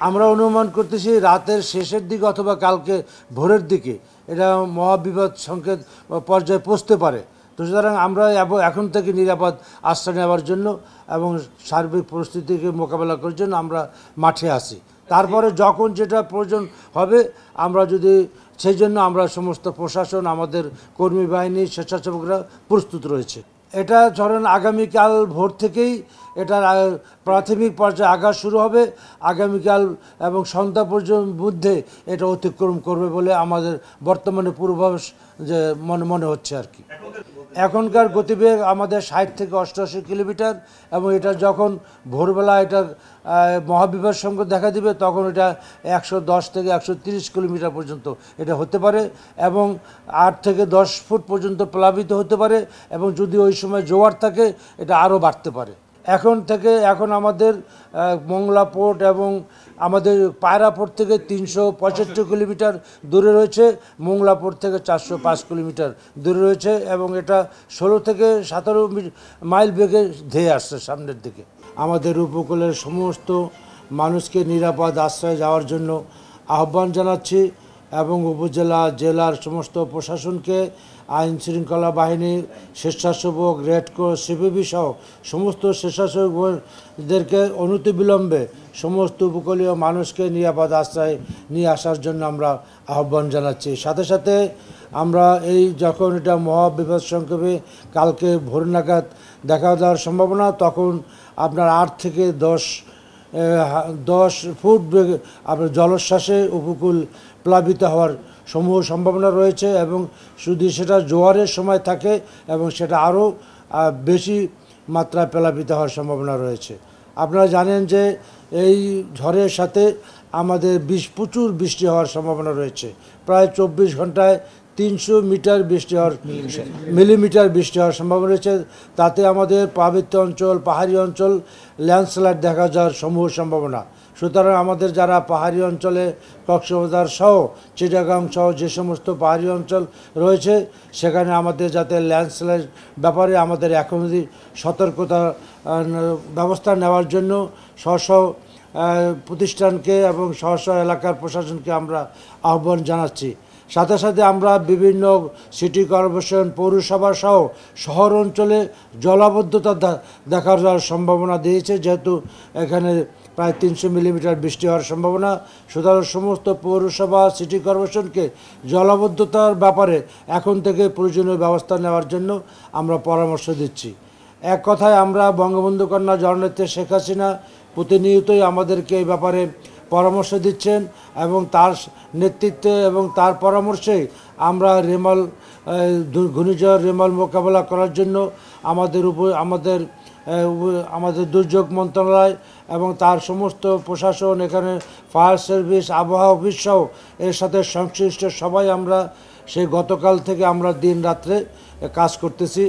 আমরা অনুমান করতেছি রাতের শেষের দিকে অথবা কালকে ভোরের দিকে এটা মহাবিপদ সংকেত পর্যায়ে পৌঁছতে পারে। তো সুতরাং আমরা এখন থেকে নিরাপদ আশ্রয় নেওয়ার জন্য এবং সার্বিক পরিস্থিতিকে মোকাবেলা করার জন্য আমরা মাঠে আছি। তারপরে যখন যেটা প্রয়োজন হবে আমরা যদি সেই জন্য আমরা সমস্ত প্রশাসন, আমাদের কর্মী বাহিনী, স্বেচ্ছাসেবকরা প্রস্তুত রয়েছে। এটা ধরেন আগামীকাল ভোর থেকেই এটার প্রাথমিক পর্যায়ে আঘাত শুরু হবে। আগামীকাল এবং সন্ধ্যা পর্যন্ত মধ্যে এটা অতিক্রম করবে বলে আমাদের বর্তমানে পূর্বাভাস যে মনে হচ্ছে আর কি। এখনকার গতিবেগ আমাদের 60 থেকে 88 কিলোমিটার এবং এটা যখন ভোরবেলা এটা মহাবিপদ সংকেত দেখা দিবে তখন এটা 110 থেকে 130 কিলোমিটার পর্যন্ত এটা হতে পারে এবং 8 থেকে 10 ফুট পর্যন্ত প্লাবিত হতে পারে এবং যদি ওই সময় জোয়ার থাকে এটা আরও বাড়তে পারে। এখন আমাদের মংলা পোর্ট এবং আমাদের পায়রা পোর্ট থেকে 365 কিলোমিটার দূরে রয়েছে, মংলা পোর্ট থেকে 405 কিলোমিটার দূরে রয়েছে এবং এটা 16 থেকে 17 মাইল বেগে ধেয়ে আসছে সামনের দিকে। আমাদের উপকূলের সমস্ত মানুষকে নিরাপদ আশ্রয়ে যাওয়ার জন্য আহ্বান জানাচ্ছি এবং উপজেলা, জেলার সমস্ত প্রশাসনকে, আইন শৃঙ্খলা বাহিনী, স্বেচ্ছাসেবক, রেডক্রস, সিপিবি সহ সমস্ত স্বেচ্ছাসেবকদেরকে অনতিবিলম্বে সমস্ত উপকূলীয় মানুষকে নিরাপদ আশ্রয়ে নিয়ে আসার জন্য আমরা আহ্বান জানাচ্ছি। সাথে সাথে আমরা এই যখন এটা মহাবিপদ সংকেতে কালকে ভোর নাগাদ দেখা দেওয়ার সম্ভাবনা, তখন আপনার 8 থেকে 10 ফুট বেগে আপনার জলোচ্ছ্বাসে উপকূল প্লাবিত হওয়ার সম্ভাবনা রয়েছে এবং যদি সেটা জোয়ারের সময় থাকে এবং সেটা আরও বেশি মাত্রায় প্লাবিত হওয়ার সম্ভাবনা রয়েছে। আপনারা জানেন যে এই ঝড়ের সাথে আমাদের প্রচুর বৃষ্টি হওয়ার সম্ভাবনা রয়েছে। প্রায় 24 ঘন্টায় 300 মিলিমিটার বৃষ্টি হওয়ার সম্ভাবনা রয়েছে। তাতে আমাদের পার্বত্য অঞ্চল, পাহাড়ি অঞ্চল ল্যান্ডস্লাইড দেখা যাওয়ার সম্ভাবনা। সুতরাং আমাদের যারা পাহাড়ি অঞ্চলে কক্সবাজার সহ চিটাগাং সহ যে সমস্ত পাহাড়ি অঞ্চল রয়েছে সেখানে আমাদের যাতে ল্যান্ডস্লাইড ব্যাপারে আমাদের এখনই সতর্কতা ব্যবস্থা নেওয়ার জন্য স্ব প্রতিষ্ঠানকে এবং স্ব এলাকার প্রশাসনকে আমরা আহ্বান জানাচ্ছি। সাথে সাথে আমরা বিভিন্ন সিটি কর্পোরেশন, পৌরসভা সহ শহর অঞ্চলে জলাবদ্ধতা দেখা যাওয়ার সম্ভাবনা দিয়েছে, যেহেতু এখানে প্রায় 300 মিলিমিটার বৃষ্টি হওয়ার সম্ভাবনা। সুতরাং সমস্ত পৌরসভা, সিটি কর্পোরেশনকে জলাবদ্ধতার ব্যাপারে এখন থেকে প্রয়োজনীয় ব্যবস্থা নেওয়ার জন্য আমরা পরামর্শ দিচ্ছি। এক কথায় আমরা বঙ্গবন্ধু কন্যা জননেত্রী শেখ হাসিনা প্রতিনিয়তই আমাদেরকে এই ব্যাপারে পরামর্শ দিচ্ছেন এবং তার নেতৃত্বে এবং তার পরামর্শে আমরা ঘূর্ণিঝড় রেমাল মোকাবেলা করার জন্য আমাদের দুর্যোগ মন্ত্রণালয় এবং তার সমস্ত প্রশাসন, এখানে ফায়ার সার্ভিস, আবহাওয়া অফিস সহ এর সাথে সংশ্লিষ্ট সবাই আমরা সেই গতকাল থেকে আমরা দিন রাত্রে কাজ করতেছি।